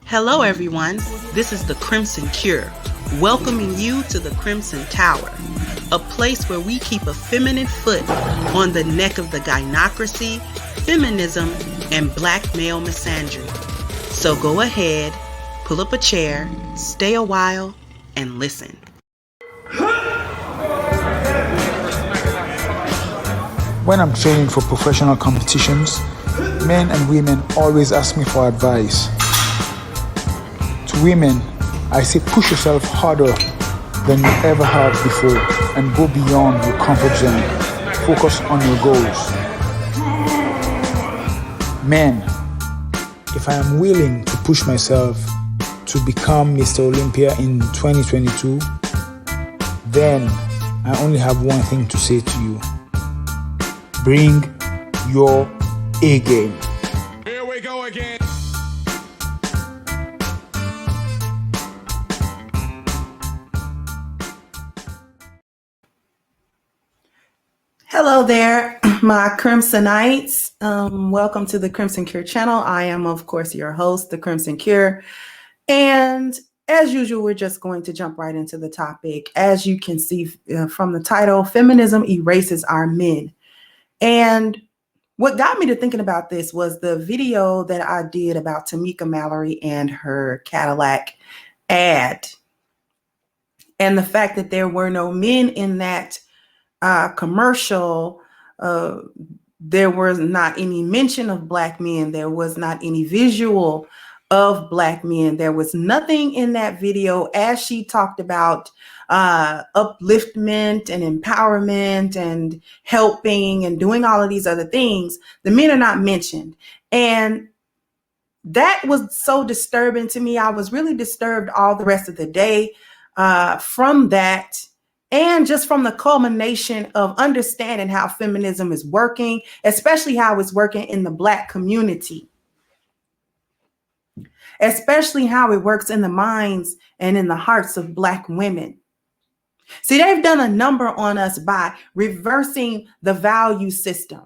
Hello, everyone. This is the CrimsonCure, welcoming you to the Crimson Tower, a place where we keep a feminine foot on the neck of the gynocracy, feminism, and black male misandry. So go ahead, pull up a chair, stay a while, and listen. When I'm training for professional competitions, men and women always ask me for advice. To women, I say push yourself harder than you ever have before and go beyond your comfort zone. Focus on your goals. Men, if I am willing to push myself to become Mr. Olympia in 2022, then I only have one thing to say to you. Bring your A game. Here we go again. Hello there, my Crimsonites. Welcome to the Crimson Cure channel. I am, of course, your host, the Crimson Cure. And as usual, we're just going to jump right into the topic. As you can see from the title, Feminism Erases Our Men. And what got me to thinking about this was the video that I did about Tamika Mallory and her Cadillac ad. And the fact that there were no men in that commercial. There was not any mention of black men. There was not any visual of black men. There was nothing in that video as she talked about upliftment and empowerment and helping and doing all of these other things. The men are not mentioned. And that was so disturbing to me. I was really disturbed all the rest of the day from that. And just from the culmination of understanding how feminism is working, especially how it's working in the Black community, especially how it works in the minds and in the hearts of Black women. See, they've done a number on us by reversing the value system.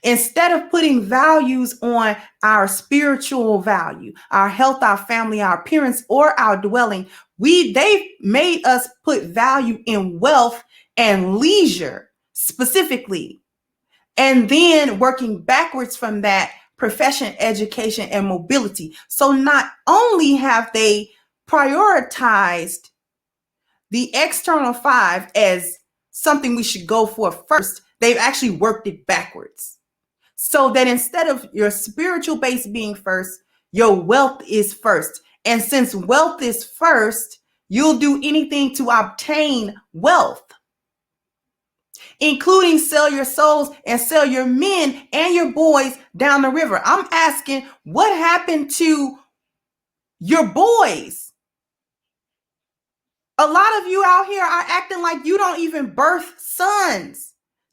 Instead of putting values on our spiritual value, our health, our family, our appearance, or our dwelling, they've made us put value in wealth and leisure specifically. And then working backwards from that, profession, education, and mobility. So not only have they prioritized the external five as something we should go for first, they've actually worked it backwards. So that instead of your spiritual base being first, your wealth is first. And since wealth is first, you'll do anything to obtain wealth, including sell your souls and sell your men and your boys down the river. I'm asking, what happened to your boys? A lot of you out here are acting like you don't even birth sons.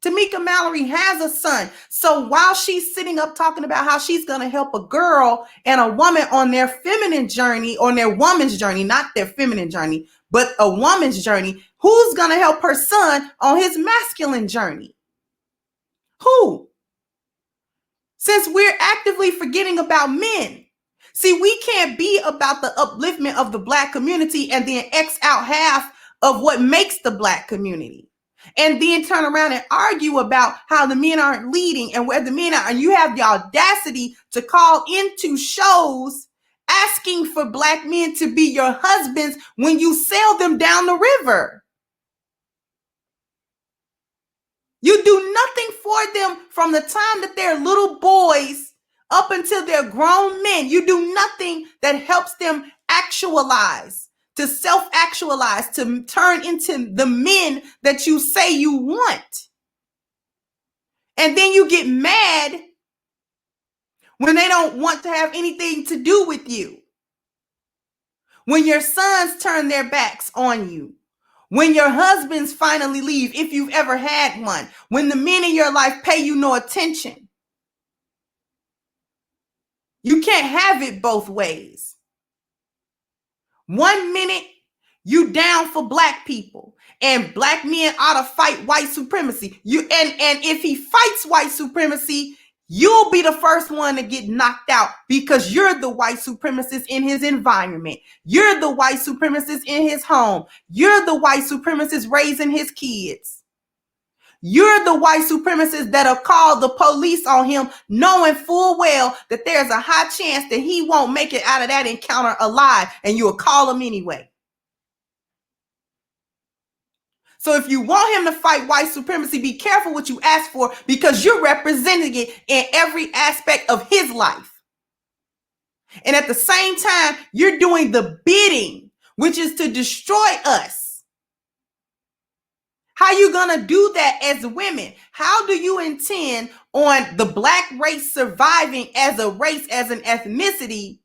Tamika Mallory has a son. So while she's sitting up talking about how she's going to help a girl and a woman on their feminine journey, on their woman's journey, not their feminine journey, but a woman's journey, who's going to help her son on his masculine journey? Who? Since we're actively forgetting about men. See, we can't be about the upliftment of the Black community and then X out half of what makes the Black community. And then turn around and argue about how the men aren't leading and where the men are. And you have the audacity to call into shows asking for Black men to be your husbands when you sail them down the river. You do nothing for them from the time that they're little boys up until they're grown men. You do nothing that helps them actualize, to self-actualize, to turn into the men that you say you want. And then you get mad when they don't want to have anything to do with you. When your sons turn their backs on you. When your husbands finally leave, if you've ever had one. When the men in your life pay you no attention. You can't have it both ways. 1 minute, you down for Black people and Black men ought to fight white supremacy. And if he fights white supremacy, you'll be the first one to get knocked out because you're the white supremacist in his environment. You're the white supremacist in his home. You're the white supremacist raising his kids. You're the white supremacist that'll call the police on him, knowing full well that there's a high chance that he won't make it out of that encounter alive, and you'll call him anyway. So if you want him to fight white supremacy, be careful what you ask for, because you're representing it in every aspect of his life. And at the same time, you're doing the bidding, which is to destroy us. How you gonna do that as women? How do you intend on the black race surviving as a race, as an ethnicity,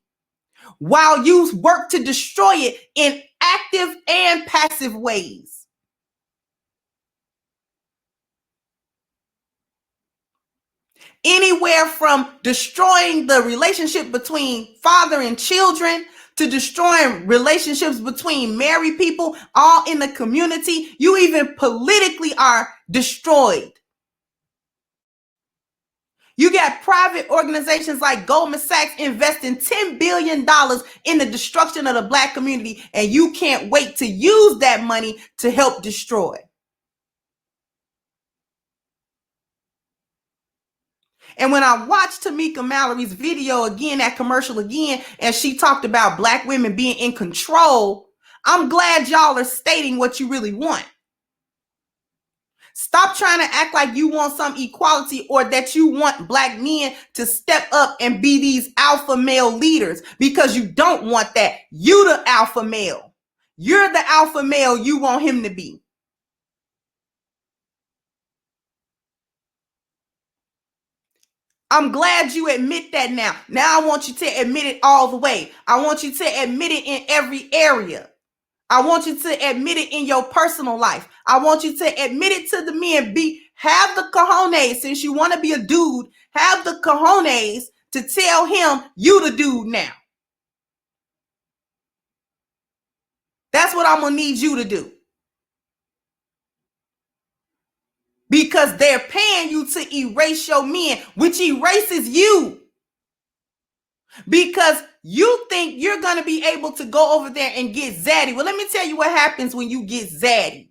while you work to destroy it in active and passive ways? Anywhere from destroying the relationship between father and children, to destroying relationships between married people, all in the community. You even politically are destroyed. You got private organizations like Goldman Sachs investing $10 billion in the destruction of the black community, and you can't wait to use that money to help destroy. And when I watched Tamika Mallory's video again, that commercial again, and she talked about black women being in control, I'm glad y'all are stating what you really want. Stop trying to act like you want some equality, or that you want black men to step up and be these alpha male leaders, because you don't want that. You the alpha male. You're the alpha male you want him to be. I'm glad you admit that now. Now I want you to admit it all the way. I want you to admit it in every area. I want you to admit it in your personal life. I want you to admit it to the men. Have the cojones, since you want to be a dude, have the cojones to tell him you the dude now. That's what I'm going to need you to do. Because they're paying you to erase your men, which erases you. Because you think you're going to be able to go over there and get zaddy. Well, let me tell you what happens when you get zaddy.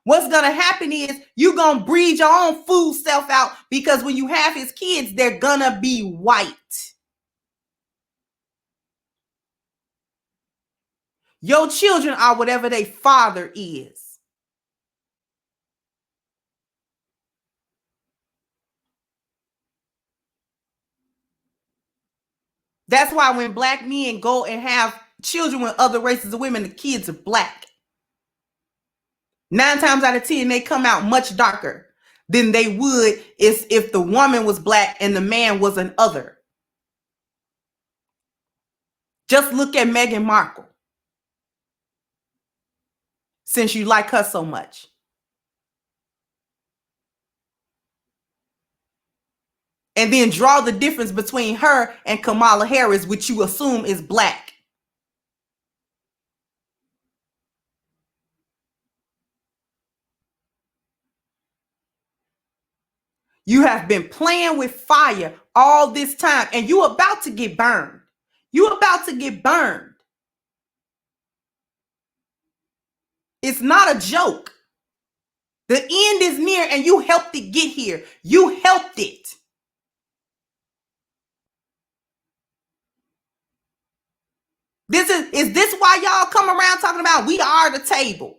What's going to happen is you're going to breed your own fool self out, because when you have his kids, they're going to be white. Your children are whatever their father is. That's why when black men go and have children with other races of women, the kids are black. 9 times out of 10, they come out much darker than they would if the woman was black and the man was an other. Just look at Meghan Markle, since you like her so much. And then draw the difference between her and Kamala Harris, which you assume is black. You have been playing with fire all this time, and you about to get burned. You about to get burned. It's not a joke. The end is near, and you helped it get here. You helped it. Is this why y'all come around talking about we are the table?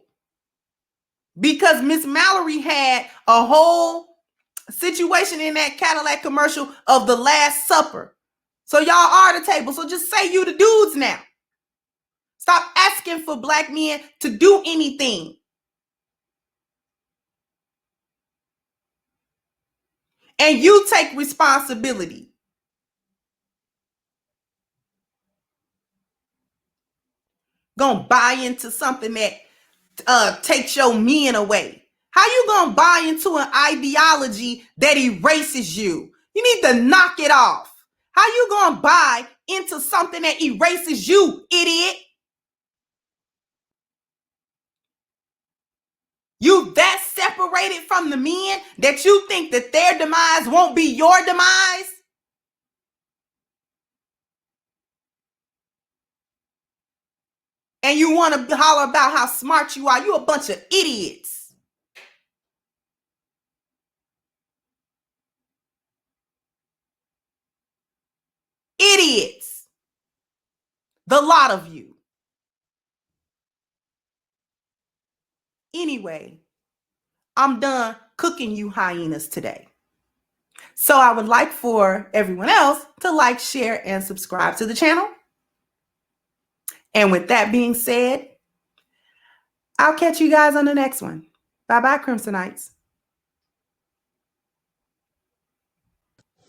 Because Miss Mallory had a whole situation in that Cadillac commercial of the Last Supper. So y'all are the table. So just say you the dudes now. Stop asking for black men to do anything. And you take responsibility. Gonna buy into something that takes your men away. How you gonna buy into an ideology that erases you? You need to knock it off. How you gonna buy into something that erases you, idiot? You that separated from the men that you think that their demise won't be your demise? And you want to holler about how smart you are? You a bunch of idiots. Idiots. The lot of you. Anyway, I'm done cooking you hyenas today. So I would like for everyone else to like, share, and subscribe to the channel. And with that being said, I'll catch you guys on the next one. Bye-bye, Crimsonites.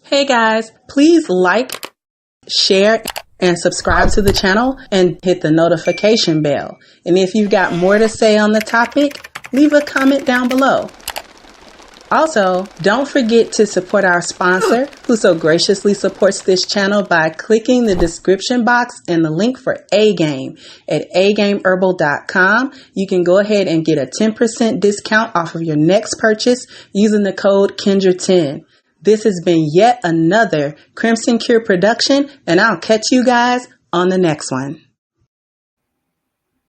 Hey guys, please like, share, and subscribe to the channel and hit the notification bell. And if you've got more to say on the topic, leave a comment down below. Also, don't forget to support our sponsor who so graciously supports this channel by clicking the description box and the link for A-Game at agameherbal.com. You can go ahead and get a 10% discount off of your next purchase using the code Kendra10. This has been yet another CrimsonCure production, and I'll catch you guys on the next one.